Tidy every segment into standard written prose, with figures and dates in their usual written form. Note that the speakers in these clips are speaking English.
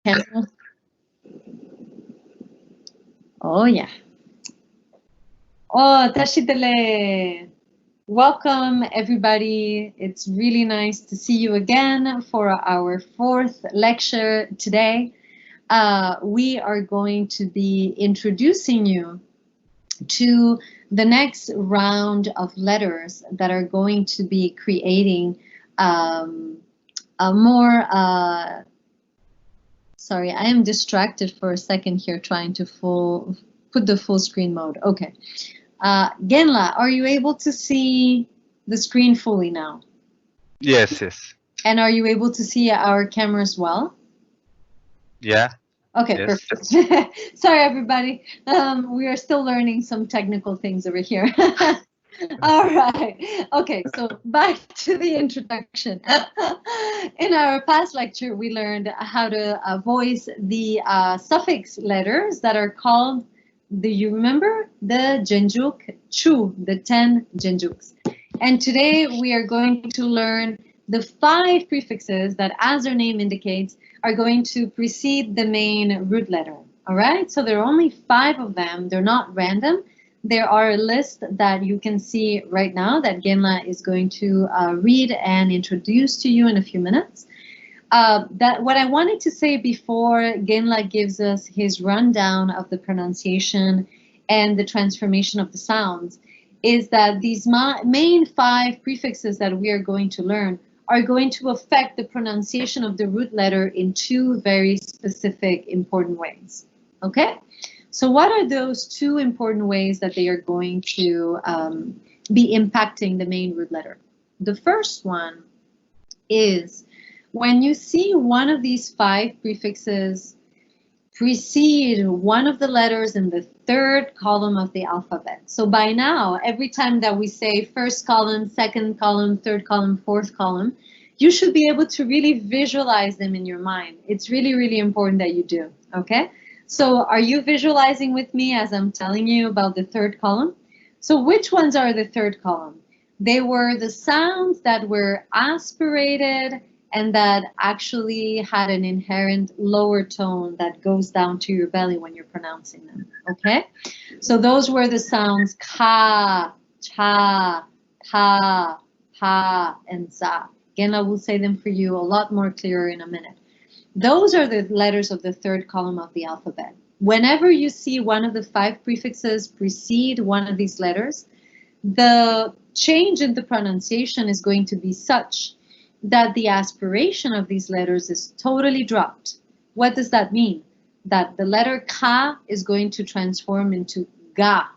Camera. Oh, yeah. Oh, tashitele. Welcome, everybody. It's really nice to see you again for our fourth lecture today. We are going to be introducing you to the next round of letters that are going to be creating a more sorry, I am distracted for a second here trying to put the full screen mode. Okay. Genla, are you able to see the screen fully now? Yes, yes. And are you able to see our camera as well? Yeah, Okay, yes. perfect. Sorry, everybody. We are still learning some technical things over here. All right. Okay, so back to the introduction. In our past lecture, we learned how to voice the suffix letters that are called, do you remember? The Genjuk Chu, the 10 Genjuks. And today we are going to learn the 5 prefixes that, as their name indicates, are going to precede the main root letter. All right, so there are only 5 of them. They're not random. There are a list that you can see right now that Genla is going to read and introduce to you in a few minutes. That what I wanted to say before Genla gives us his rundown of the pronunciation and the transformation of the sounds is that these main 5 prefixes that we are going to learn are going to affect the pronunciation of the root letter in 2 very specific important ways. Okay? So what are those 2 important ways that they are going to be impacting the main root letter? The first one is when you see one of these 5 prefixes precede one of the letters in the 3rd column of the alphabet. So by now, every time that we say first column, second column, 3rd column, 4th column, you should be able to really visualize them in your mind. It's really, really important that you do, okay? So are you visualizing with me as I'm telling you about the 3rd column? So which ones are the 3rd column? They were the sounds that were aspirated and that actually had an inherent lower tone that goes down to your belly when you're pronouncing them, okay? So those were the sounds ka, cha, pa, pa, and za. Again, I will say them for you a lot more clearer in a minute. Those are the letters of the 3rd column of the alphabet. Whenever you see one of the 5 prefixes precede one of these letters, the change in the pronunciation is going to be such that the aspiration of these letters is totally dropped. What does that mean? That the letter ka is going to transform into ga.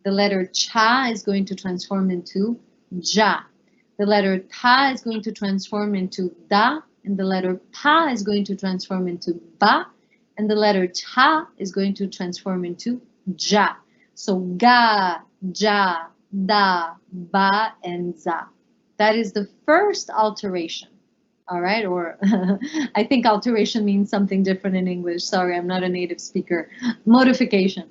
The letter cha is going to transform into ja. The letter ta is going to transform into da, and the letter pa is going to transform into ba, and the letter cha is going to transform into ja. So ga, ja, da, ba, and za. That is the first alteration, all right? Or I think alteration means something different in English. Sorry, I'm not a native speaker. Modification.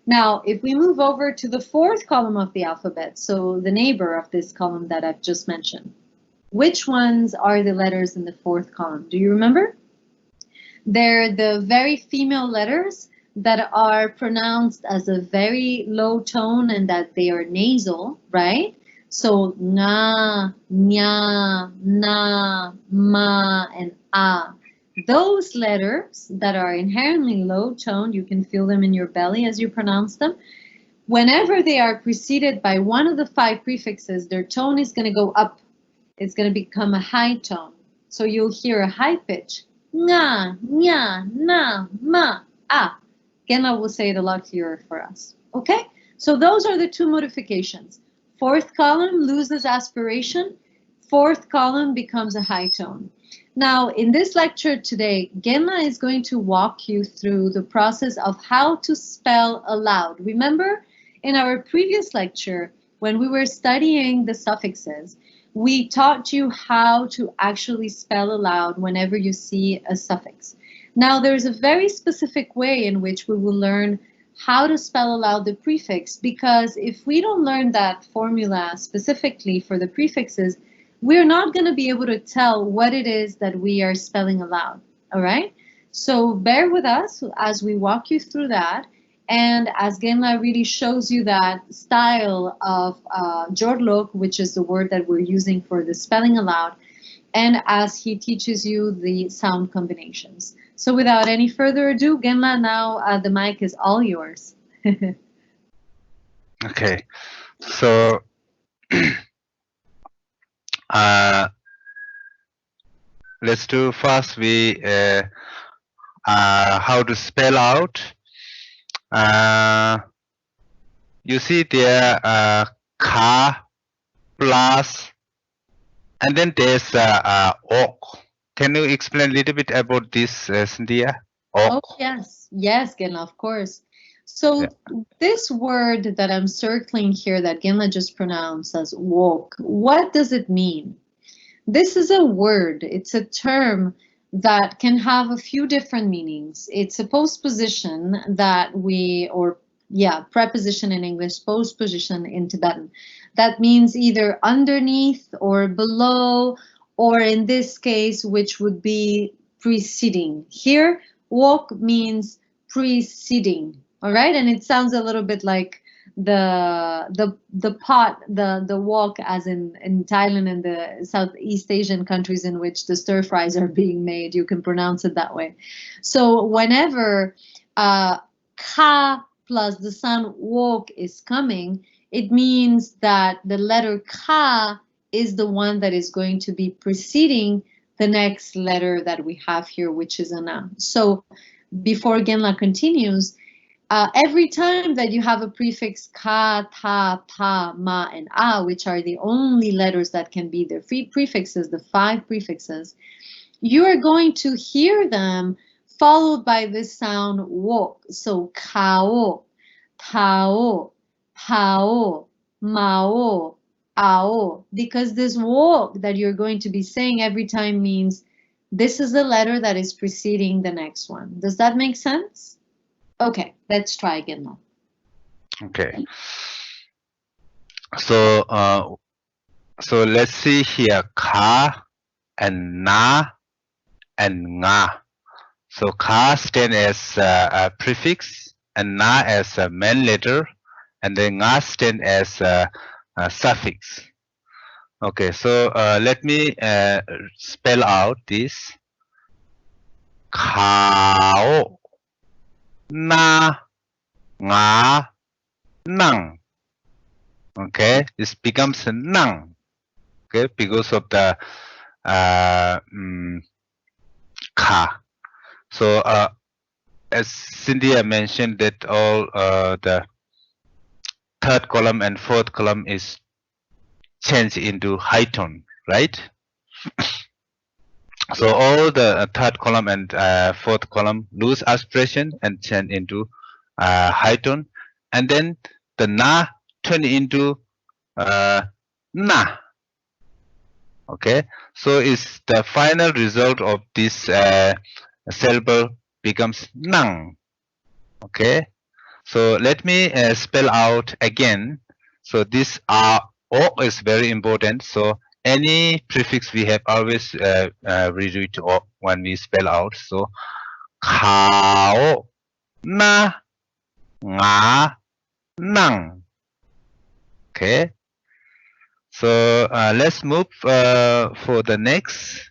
Now, if we move over to the 4th column of the alphabet, so the neighbor of this column that I've just mentioned, which ones are the letters in the 4th column? Do you remember? They're the very female letters that are pronounced as a very low tone and that they are nasal, right? So na, nya, na, ma, and a. Those letters that are inherently low toned, you can feel them in your belly as you pronounce them. Whenever they are preceded by one of the 5 prefixes, their tone is going to go up. It's going to become a high tone. So you'll hear a high pitch. Nga, nya, na, ma, a. Again, I will say it a lot clearer for us. Okay? So those are the 2 modifications. 4th column loses aspiration. 4th column becomes a high tone. Now, in this lecture today, Genla is going to walk you through the process of how to spell aloud. Remember, in our previous lecture, when we were studying the suffixes, we taught you how to actually spell aloud whenever you see a suffix. Now, there's a very specific way in which we will learn how to spell aloud the prefix, because if we don't learn that formula specifically for the prefixes, we're not going to be able to tell what it is that we are spelling aloud, all right? So bear with us as we walk you through that. And as Genla really shows you that style of jorlok, which is the word that we're using for the spelling aloud, and as he teaches you the sound combinations. So without any further ado, Genla, now the mic is all yours. Okay. So let's do first how to spell out. You see there ka plus, and then there's ok. Can you explain a little bit about this, Cynthia? Ok. Oh, yes, Genla, of course. So Yeah. this word that I'm circling here that Genla just pronounced as walk, what does it mean? This is a word, it's a term that can have a few different meanings. It's a postposition that preposition in English, postposition in Tibetan. That means either underneath or below, or in this case, which would be preceding. Here, walk means preceding, all right? And it sounds a little bit like the pot, the wok, as in Thailand and the Southeast Asian countries in which the stir fries are being made. You can pronounce it that way. So whenever ka plus the sound wok is coming, it means that the letter ka is the one that is going to be preceding the next letter that we have here, which is an a. So before Genla continues, every time that you have a prefix ka, ta, pa, ma, and a, which are the only letters that can be the prefixes, the 5 prefixes, you are going to hear them followed by this sound wok. So kao, tao, pao, mao, ao, because this wok that you're going to be saying every time means this is the letter that is preceding the next one. Does that make sense? Okay, let's try again now. Okay. So so let's see here, ka and na and nga. So ka stands as a prefix and na as a main letter, and then nga stands as a suffix. Okay, so let me spell out this. Kao, na, nga, nang. Okay, this becomes nang. Okay, because of the ka. So as Cynthia mentioned, that all the third column and fourth column is changed into high tone, right? So all the third column and fourth column lose aspiration and change into high tone, and then the na turn into na. Okay, so it's the final result of this syllable becomes nang. Okay, so let me spell out again. So this o is very important. So any prefix we have always redo it o when we spell out. So kao, na, nga, nang. Okay. So let's move for the next.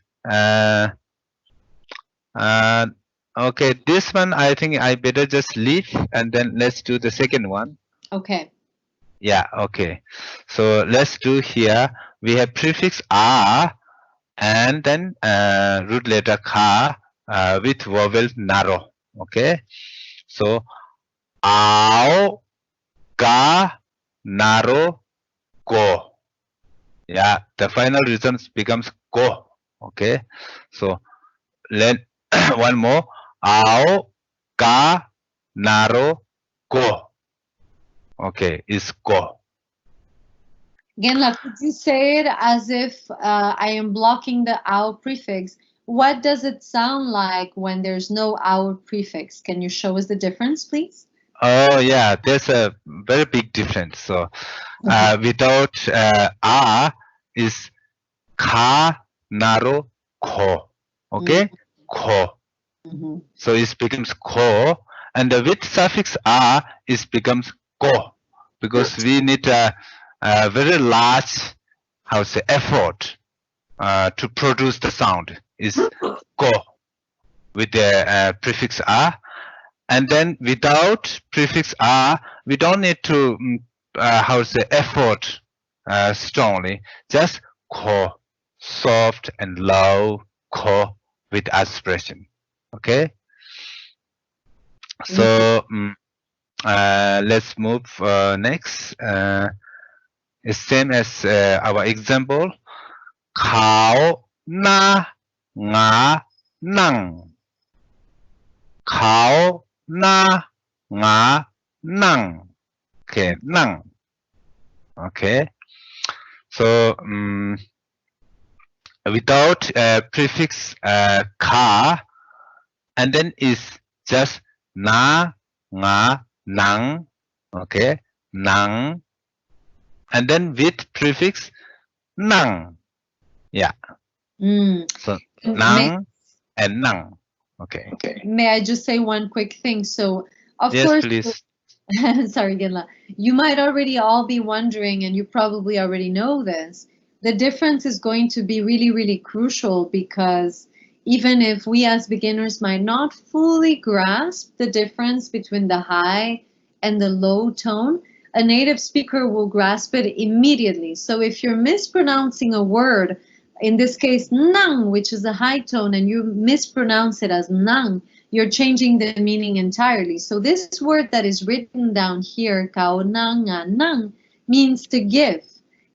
Okay, this one I think I better just leave, and then let's do the second one. Okay. Yeah, okay. So let's do here. We have prefix a and then root letter ka with vowel narrow. Okay. So ao, ga, narrow, go. Yeah, the final result becomes go. Okay. So let one more. Ao, ga, narrow, go. Okay, it's go. Genla, could you say it as if I am blocking the ow prefix? What does it sound like when there's no ow prefix? Can you show us the difference, please? Oh yeah, there's a very big difference. So without a is ka, naro, ko. Okay, ko. So it becomes ko, and with suffix a, it becomes ko, because we need a very large, how to say, effort to produce the sound. Is ko with the prefix a, and then without prefix a, we don't need to how to say, effort strongly. Just ko, soft and low ko with aspiration. Okay. So let's move next. It's same as our example. Khao na nga nang. Khao na nga nang. Okay, nang. Okay. So without prefix ka, and then is just na nga nang. Okay, nang, and then with prefix nang. Yeah. So nang and nang. Okay. May I just say one quick thing? So, of Yes, course, please. sorry, Ginla. You might already all be wondering, and you probably already know this. The difference is going to be really, really crucial, because even if we as beginners might not fully grasp the difference between the high and the low tone, a native speaker will grasp it immediately. So if you're mispronouncing a word, in this case, nang, which is a high tone, and you mispronounce it as nang, you're changing the meaning entirely. So this word that is written down here, kao nang nang, means to give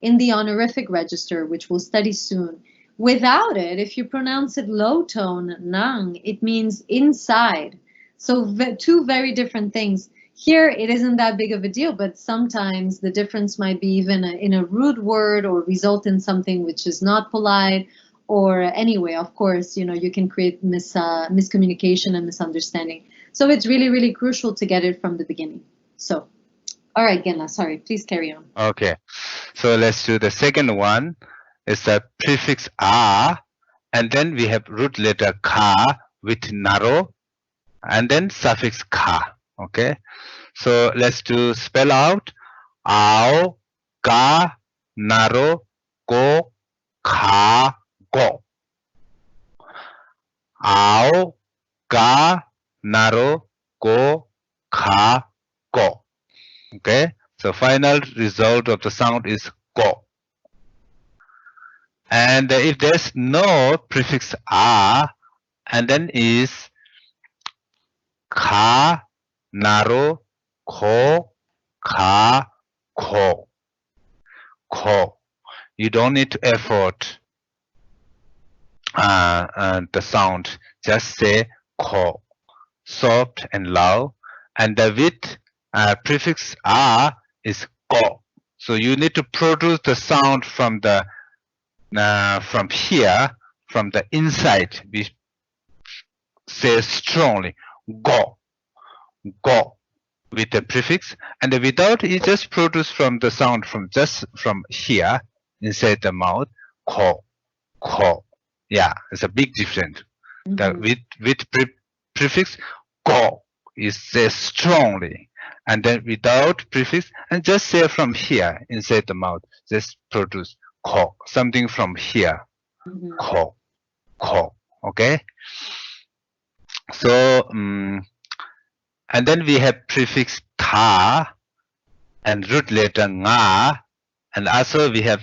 in the honorific register, which we'll study soon. Without it, if you pronounce it low tone, nang, it means inside. So two very different things. Here, it isn't that big of a deal, but sometimes the difference might be even in a rude word, or result in something which is not polite, or anyway, of course, you can create miscommunication and misunderstanding. So it's really, really crucial to get it from the beginning. So, all right, Genla, sorry, please carry on. Okay. So let's do the second one. It's the prefix a, and then we have root letter ka with narrow, and then suffix ka. Okay. So let's do spell out ao, ka, narrow, go, ka, go. Ao, ka, narrow, go, ka, go. Okay. So final result of the sound is go. And if there's no prefix a, and then is ka, narrow, ko, ka, ko. Ko. You don't need to effort the sound. Just say ko. Soft and loud. And the with prefix a is ko. So you need to produce the sound from the from here, from the inside. We say strongly go, go with the prefix, and without it just produce from the sound from just from here inside the mouth, ko, ko. Yeah, it's a big difference. The with prefix go is say strongly, and then without prefix and just say from here inside the mouth, just produce ko, something from here, ko, ko. Okay. So and then we have prefix ta and root letter nga, and also we have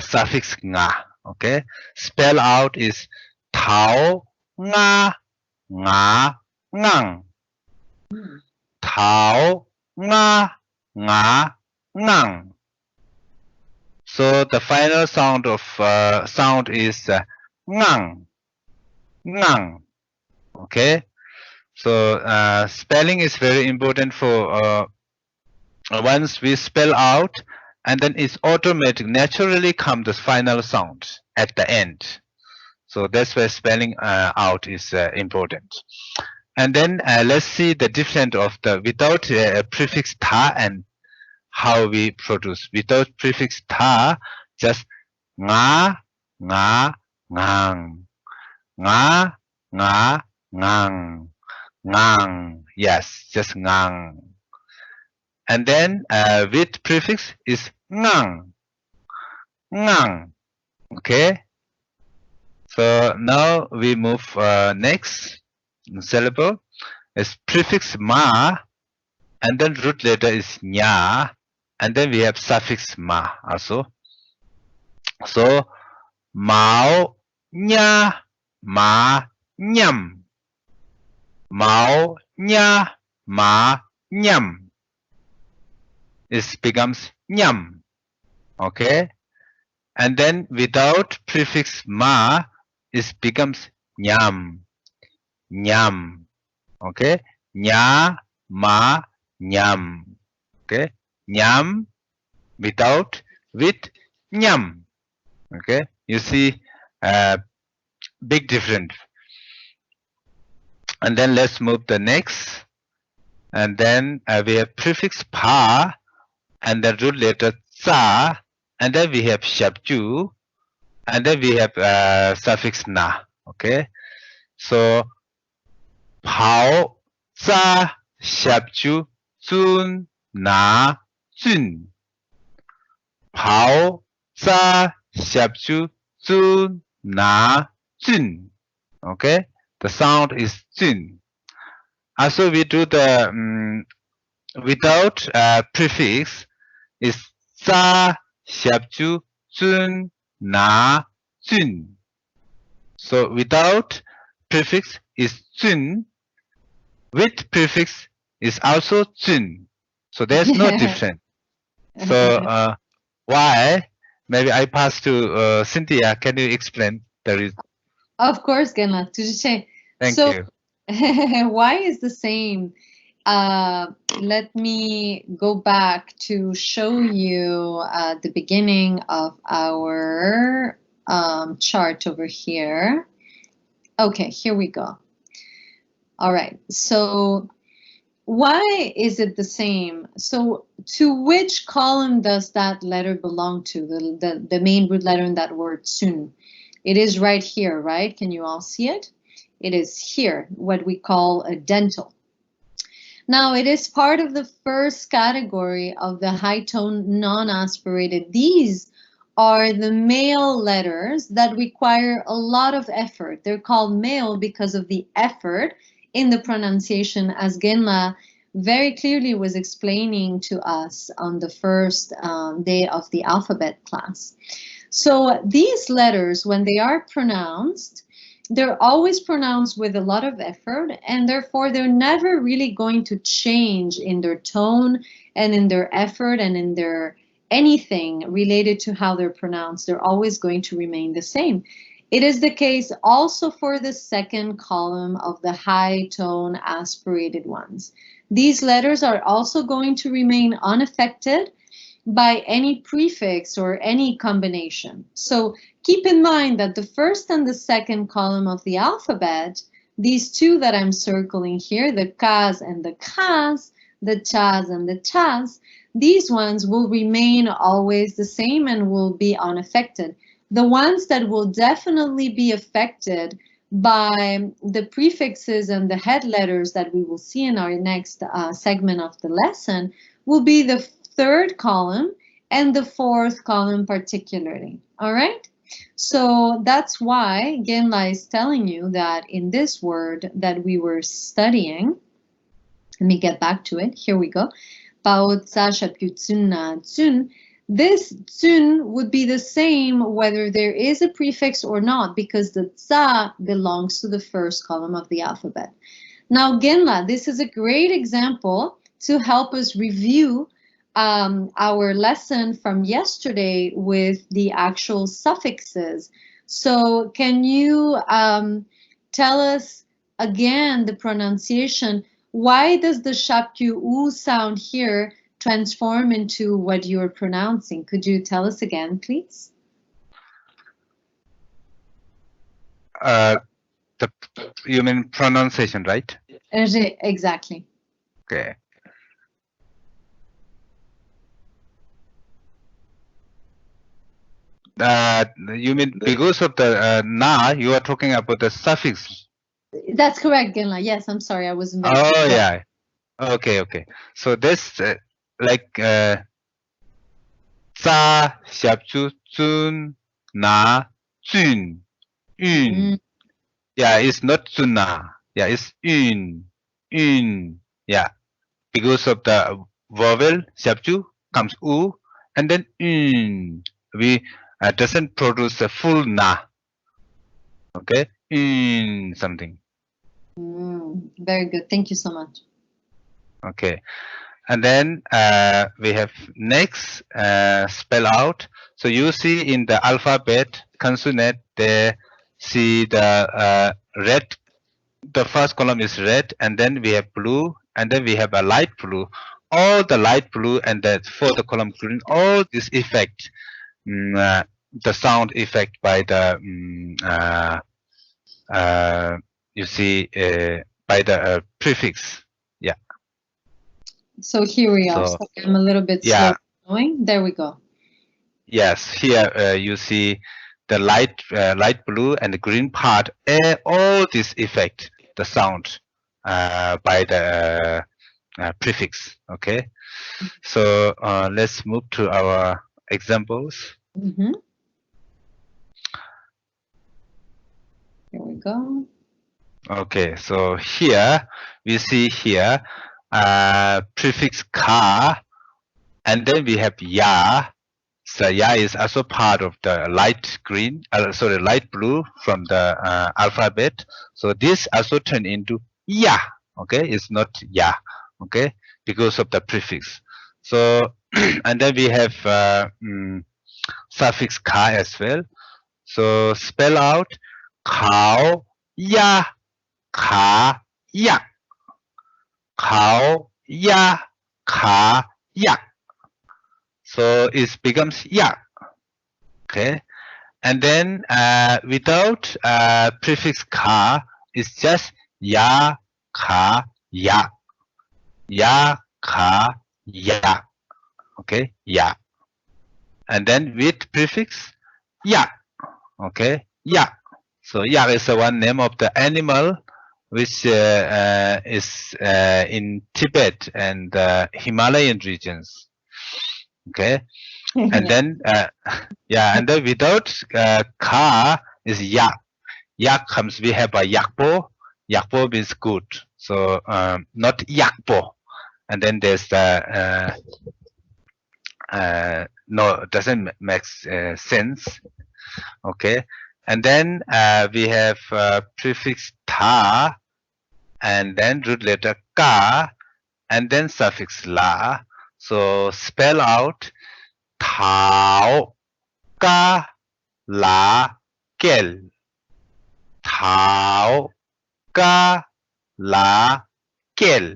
suffix nga. Okay, spell out is tao nga nga ngang. Tao nga nga ngang. So the final sound of sound is ngang, ngang. Okay. So spelling is very important for once we spell out, and then it's automatic, naturally come the final sound at the end. So that's why spelling out is important. And then let's see the difference of the without prefix ta and how we produce. Without prefix ta, just nga, nga, ngang, nga, nga, ngang, ngang. Yes, just ngang. And then with prefix is ngang, ngang. Okay. So now we move next syllable is prefix ma, and then root letter is nya, and then we have suffix ma also. So mao, nya, ma, nyam. Mao, nya, ma, nyam. It becomes nyam. Okay. And then without prefix ma, it becomes nyam. Nyam. Okay. Nya, ma, nyam. Okay. Nyam without, with nyam. Okay. You see big difference. And then let's move the next. And then we have prefix pa, and the root letter sa, and then we have shabju, and then we have suffix na. Okay. So pao, sa, shabju, sun, na, jun. Pao, sa, shabju, sun, na, jun. Okay. The sound is jun. Also, we do the without prefix is sa, shabju, jun, na, jun. So without prefix is jun. With prefix is also jun. So there's no difference. So why? Maybe I pass to Cynthia. Can you explain the reason? Of course, Genla. Thank So, you. why is the same? Let me go back to show you the beginning of our chart over here. Okay, here we go. All right, so why is it the same? So to which column does that letter belong to, the main root letter in that word, sun? It is right here, right? Can you all see it? It is here, what we call a dental. Now, it is part of the first category of the high tone non-aspirated. These are the male letters that require a lot of effort. They're called male because of the effort in the pronunciation, as Genla very clearly was explaining to us on the first day of the alphabet class. So these letters, when they are pronounced, they're always pronounced with a lot of effort, and therefore they're never really going to change in their tone and in their effort and in their anything related to how they're pronounced. They're always going to remain the same. It is the case also for the second column of the high tone aspirated ones. These letters are also going to remain unaffected by any prefix or any combination. So keep in mind that the first and the second column of the alphabet, these two that I'm circling here, the kas and the kas, the chas and the chas, these ones will remain always the same and will be unaffected. The ones that will definitely be affected by the prefixes and the head letters that we will see in our next segment of the lesson will be the third column and the fourth column particularly. All right. So that's why Genla is telling you that in this word that we were studying, let me get back to it. Here we go. This tsun would be the same whether there is a prefix or not, because the tsa belongs to the first column of the alphabet. Now, Genla, this is a great example to help us review our lesson from yesterday with the actual suffixes. So can you tell us again the pronunciation? Why does the shapkyu u sound here transform into what you're pronouncing? Could you tell us again, please? You mean pronunciation, right? Exactly. Okay. You mean because of the na, you are talking about the suffix, That's correct, Genla. Yes, I'm sorry, I wasn't very Oh clear. yeah. Okay, okay. So this like za xiabchu zun na jun yun. Yeah, it's not zuna. Yeah, it's yun yun. Yeah, because of the vowel xiabchu comes u, and then yun. We doesn't produce a full na. Okay, yun something. Very good. Thank you so much. Okay. And then we have next spell out. So you see in the alphabet consonant there, see the red. The first column is red, and then we have blue, and then we have a light blue. All the light blue and the fourth column green. All this effect, the sound effect by the you see by the prefix. Yeah. So here we are. So, Sorry, I'm a little bit slow going. There we go. Yes, here you see the light blue and the green part. All this effect, the sound by the prefix. Okay, so let's move to our examples. Here we go. Okay, so here we see here prefix ka, and then we have ya. So ya is also part of the light green, sorry, light blue from the alphabet. So this also turn into ya. Okay, it's not ya. Okay, because of the prefix. So and then we have suffix ka as well. So spell out kao ya ka ya. Kao ya ka ya. So it becomes ya. Okay, and then without prefix ka, it's just ya ka ya, ya ka ya. Okay, ya, and then with prefix ya. Okay, ya. So ya is the one name of the animal which is in Tibet and the Himalayan regions. Okay, and then yeah, and then without ka is yak. Yak comes, we have a yakpo. Yakpo means good, so not yakpo. And then there's the no, doesn't make sense. Okay, and then we have prefix ta, and then root letter ka, and then suffix la. So spell out Thảo ca lá kel. Thảo ca lá kel.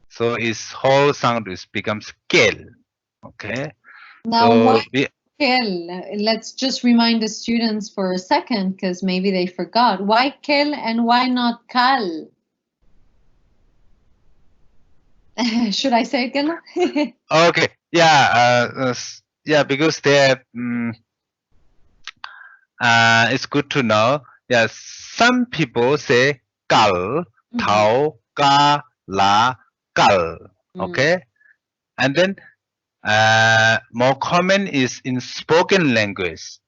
So its whole sound is becomes kel. Okay. Now, so why kel? Let's just remind the students for a second, because maybe they forgot. Why kel and why not kal? Should I say it again? Okay. Yeah. Yeah. Because they're. It's good to know. Yeah. Some people say kal, thảo ca lá kal. Okay. And then more common is in spoken language,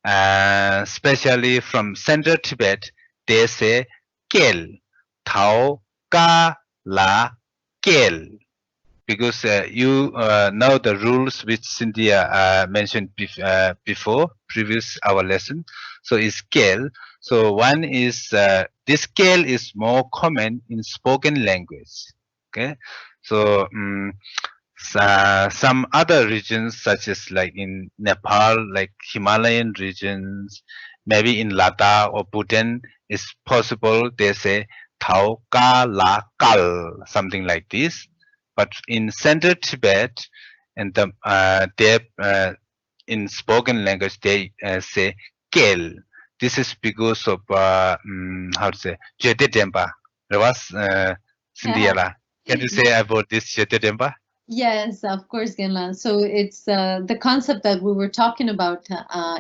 especially from Central Tibet. They say kel, thảo ca lá kel, because you know the rules which Cynthia mentioned before previous our lesson. So it's kel. So one is this kel is more common in spoken language. Okay. So some other regions, such as like in Nepal, like Himalayan regions, maybe in Ladakh or Bhutan, it's possible they say Thao Ka La Kal, something like this. But in Central Tibet, and they in spoken language they say Kel. This is because of how to say Jete Dempa. There was Cynthia. Can you say about this Jete Dempa? Yes, of course, Genla. So it's the concept that we were talking about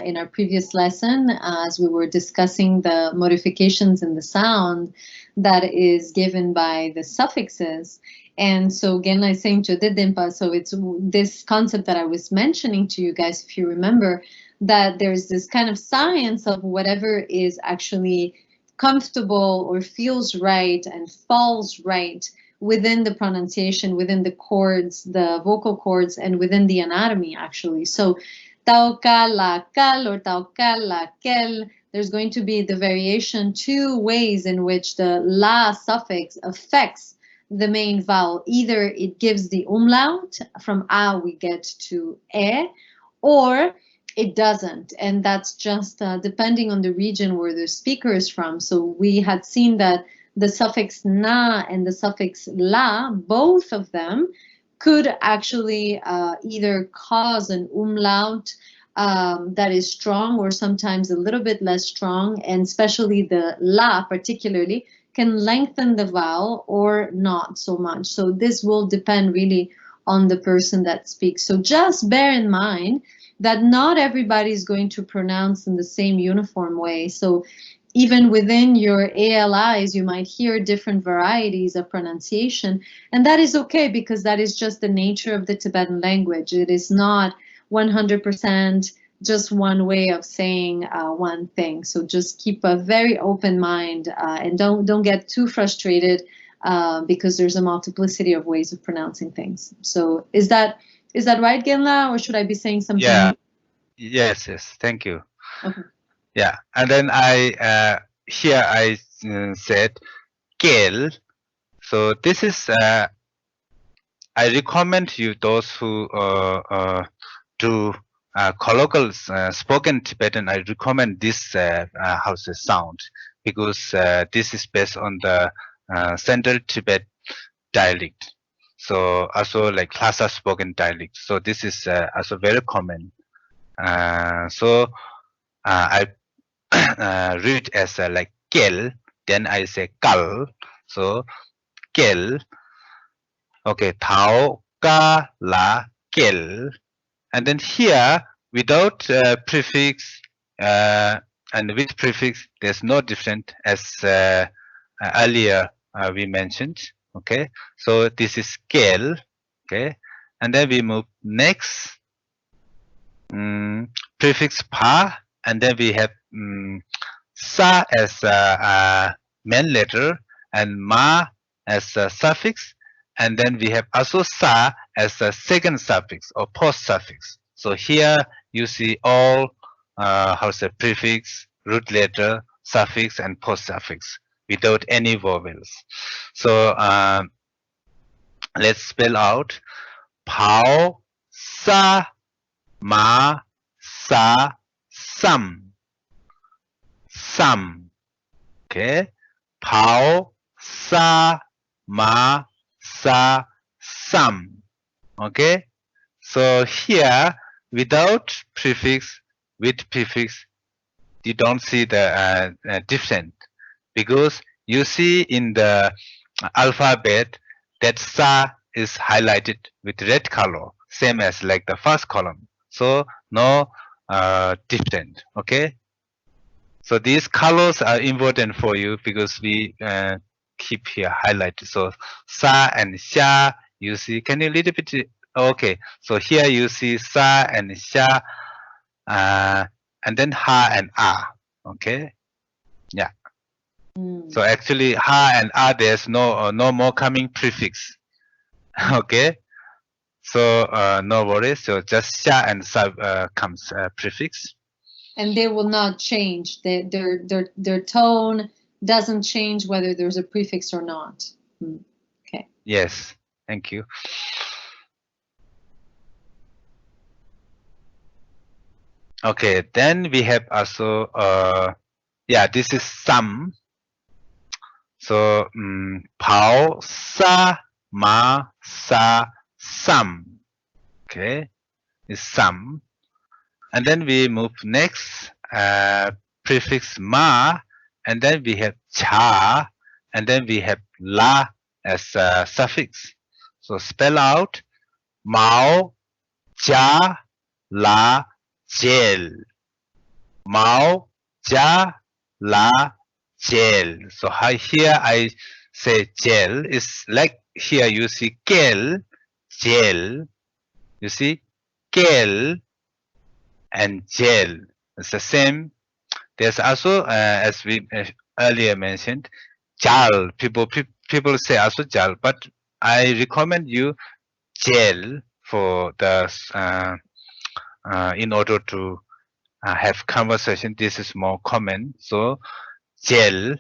in our previous lesson as we were discussing the modifications in the sound that is given by the suffixes. And so Genla is saying Chodedempa, so it's this concept that I was mentioning to you guys, if you remember, that there's this kind of science of whatever is actually comfortable or feels right and falls right within the pronunciation, within the chords, the vocal cords, and within the anatomy, actually. So, tauka la kal or tauka la kel, there's going to be the variation, two ways in which the la suffix affects the main vowel. Either it gives the umlaut, from a we get to e, or it doesn't. And that's just depending on the region where the speaker is from. So we had seen that the suffix na and the suffix la, both of them could actually either cause an umlaut that is strong or sometimes a little bit less strong, and especially the la particularly can lengthen the vowel or not so much. So this will depend really on the person that speaks. So just bear in mind that not everybody is going to pronounce in the same uniform way. So even within your ALIs, you might hear different varieties of pronunciation, and that is okay because that is just the nature of the Tibetan language. It is not 100% just one way of saying one thing. So just keep a very open mind and don't get too frustrated because there's a multiplicity of ways of pronouncing things. So is that right, Genla, or should I be saying something? Yeah. Yes. Thank you. Okay. Yeah, and then here I said kale. So this is I recommend you those who do colloquial spoken Tibetan. I recommend this how to say sound because this is based on the Central Tibet dialect. So also like Lhasa spoken dialect. So this is also very common. So I read as like kel, then I say kal. So kel. Okay, thao ka la kel. And then here without prefix and with prefix there's no different as earlier we mentioned. Okay, so this is kel. Okay, and then we move next. Prefix pa, and then we have sa as a main letter and ma as a suffix, and then we have also sa as a second suffix or post suffix. So here you see all how to say prefix, root letter, suffix, and post suffix without any vowels. So let's spell out pao sa ma sa sam. Sam. Okay. Pao sa ma sa sam. Okay. So here without prefix, with prefix, you don't see the different because you see in the alphabet that sa is highlighted with red color, same as like the first column. So no different. Okay. So these colors are important for you because we keep here highlighted. So sa and sha, you see. Can you little bit? Okay. So here you see sa and sha, and then ha and a. Okay. Yeah. So actually ha and a, there's no more coming prefix. Okay. So no worries. So just sha and sa comes prefix. And they will not change. Their tone doesn't change whether there's a prefix or not. Okay. Yes. Thank you. Okay. Then we have also yeah, this is some. So pao sa ma sa sam. Okay, is some. And then we move next prefix ma, and then we have cha, and then we have la as a suffix. So spell out Mao, ja, la, gel. Mao, ja, la, gel. So here I say gel is like here you see gel, gel. You see gel and gel. It's the same. There's also as we earlier mentioned, jal. People say also jal, but I recommend you gel for the in order to have conversation. This is more common. So gel,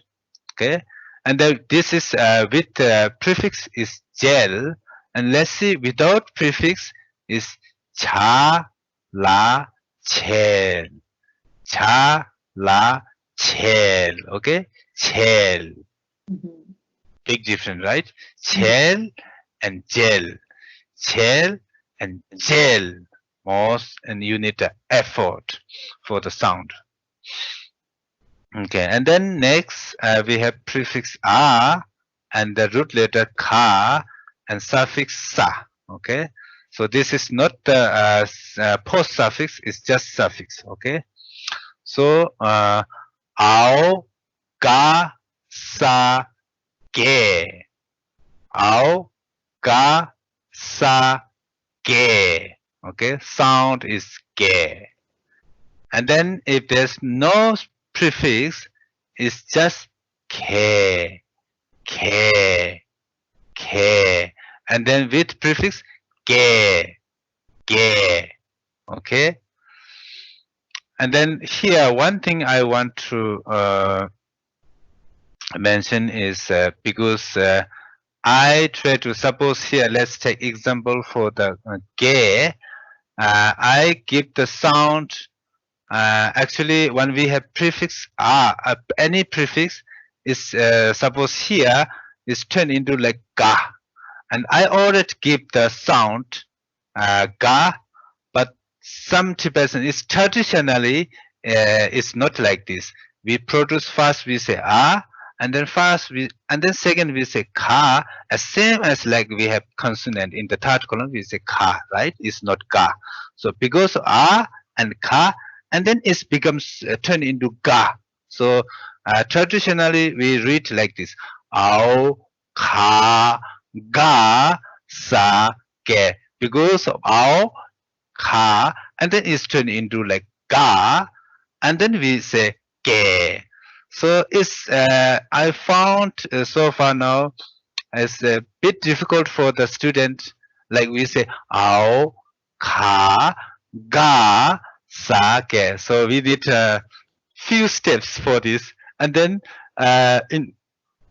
okay. And then this is with prefix is gel, and let's see without prefix is cha, la, gel, cha, la, gel. Okay, gel. Mhm. Big difference, right? Gel and gel, gel and gel. Most and you need the effort for the sound. Okay, and then next we have prefix a and the root letter ka and suffix sa. Okay, so this is not the post suffix; it's just suffix. Okay, so ao, ga, sa, ge, ao, ga, sa, ge. Okay, sound is ge. And then if there's no prefix, it's just ke, ke, ke. And then with prefix, ge, ge. Okay. And then here, one thing I want to mention is because I try to suppose here, let's take example for the ge. I give the sound. Actually, when we have prefix any prefix is suppose here is turned into like ga, and I already give the sound ga, but some Tibetan is traditionally it's not like this. We produce first we say and then second we say ka, as same as like we have consonant in the third column we say ka, right? It's not ga. So because and ka, and then it becomes turned into ga. So traditionally we read like this: ao, ka, ga, sa, ge. Because of ao, ka, and then it's turned into like ga, and then we say ge. So it's I found so far now it's a bit difficult for the student. Like we say ao, ka, ga, sa, ge. So we did a few steps for this, and then in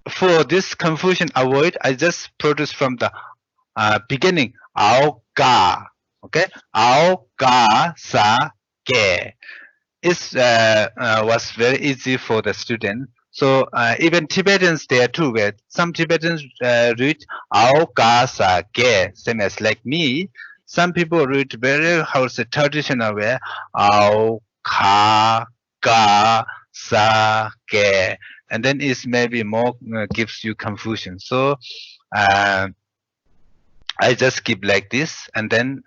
for this confusion avoid, I just produce from the beginning ao, ga. Okay, ao, ga, sa, ge. It was very easy for the student. So even Tibetans there too, where some Tibetans read ao, ga, sa, ge, same as like me. Some people read very how to say traditional way ao, ka, ga, sa, ge, and then it's maybe more gives you confusion. So I just keep like this, and then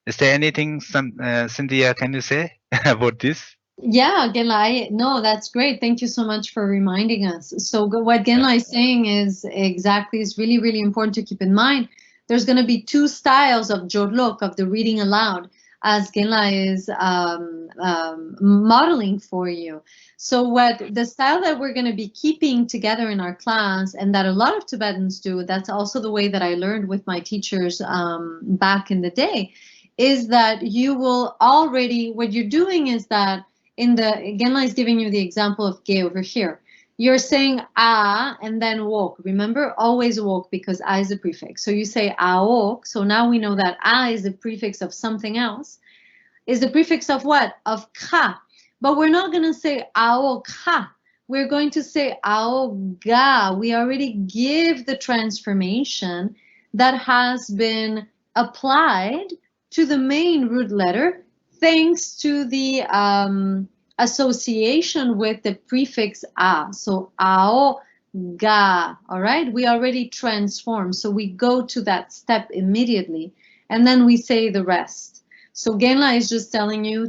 is there anything Cynthia can you say about this? Yeah, Genla, no, that's great. Thank you so much for reminding us. So what Genla is saying is really, really important to keep in mind. There's going to be two styles of jorlok, of the reading aloud, as Genla is modeling for you. So what the style that we're going to be keeping together in our class, and that a lot of Tibetans do, that's also the way that I learned with my teachers back in the day, is that you will already, what you're doing is that Genla is giving you the example of ge over here. You're saying and then wok. Remember, always wok because a is a prefix. So you say aok. So now we know that a is the prefix of something else. Is the prefix of what? Of ka. But we're not going to say ao ka. We're going to say ao ga. We already give the transformation that has been applied to the main root letter, thanks to the association with the prefix a. So ao, ga, all right? We already transform. So we go to that step immediately. and then we say the rest. So Genla is just telling you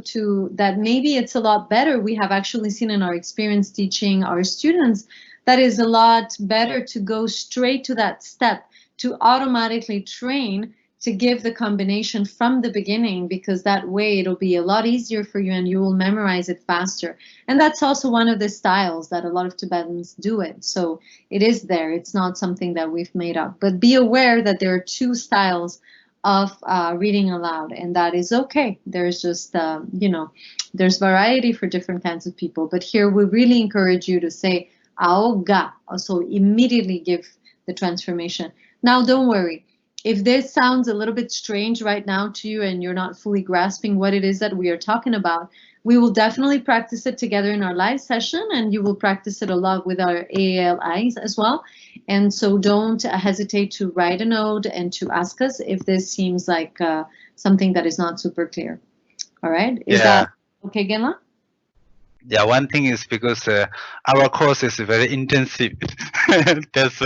that maybe it's a lot better. We have actually seen in our experience teaching our students that is a lot better to go straight to that step, to automatically train to give the combination from the beginning, because that way it'll be a lot easier for you and you will memorize it faster. And that's also one of the styles that a lot of Tibetans do it. So it is there. It's not something that we've made up. But be aware that there are two styles of reading aloud, and that is okay. There's just, there's variety for different kinds of people. But here we really encourage you to say ao ga, so immediately give the transformation. Now, don't worry. If this sounds a little bit strange right now to you and you're not fully grasping what it is that we are talking about, we will definitely practice it together in our live session, and you will practice it a lot with our AALIs as well. And so don't hesitate to write a note and to ask us if this seems like something that is not super clear. All right? Is that okay, Genla? Yeah, one thing is because our course is very intensive. That's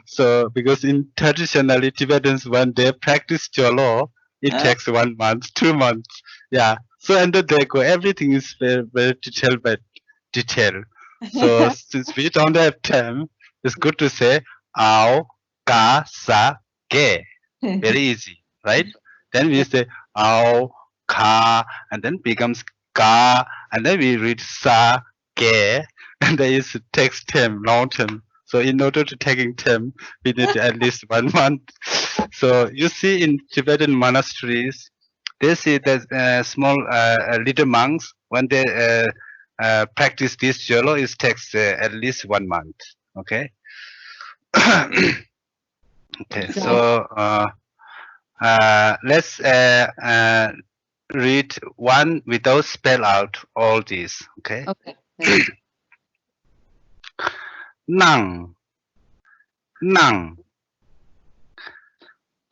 so because in traditionally Tibetans, when they practice Jolo, it takes 1 month, 2 months. Yeah. So and then they go, everything is very, very detailed by detail. So since we don't have time, it's good to say ao, ka, sa, ge. Very easy, right? Then we say ao, ka, and then becomes ka, and then we read sa, ge, and there is text term, long term. So in order to taking term, we need at least 1 month. So you see in Tibetan monasteries, they see that small little monks, when they practice this Jolo, it takes at least 1 month. Okay. Okay. So let's read one without spell out all these. Okay. Okay. Nang, nang,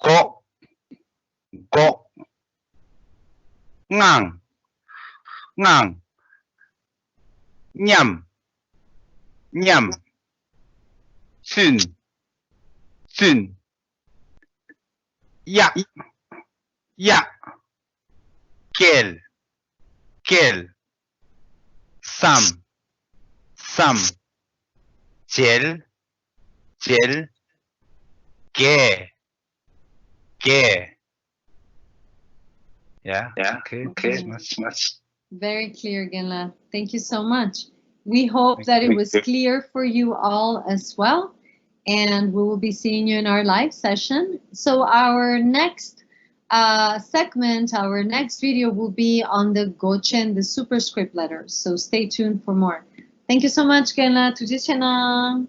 go, go, ngang, ngang, nham, nham, sun, sun, ya, ya, kel, kel, sam, sam, gel, gel, ge, ge. Yeah. Okay. Much. Very clear, Genla. Thank you so much. We hope that it was clear for you all as well. And we will be seeing you in our live session. So our next segment, our next video will be on the Gochen, the superscript letters. So stay tuned for more. Thank you so much, Genla. Tujichena.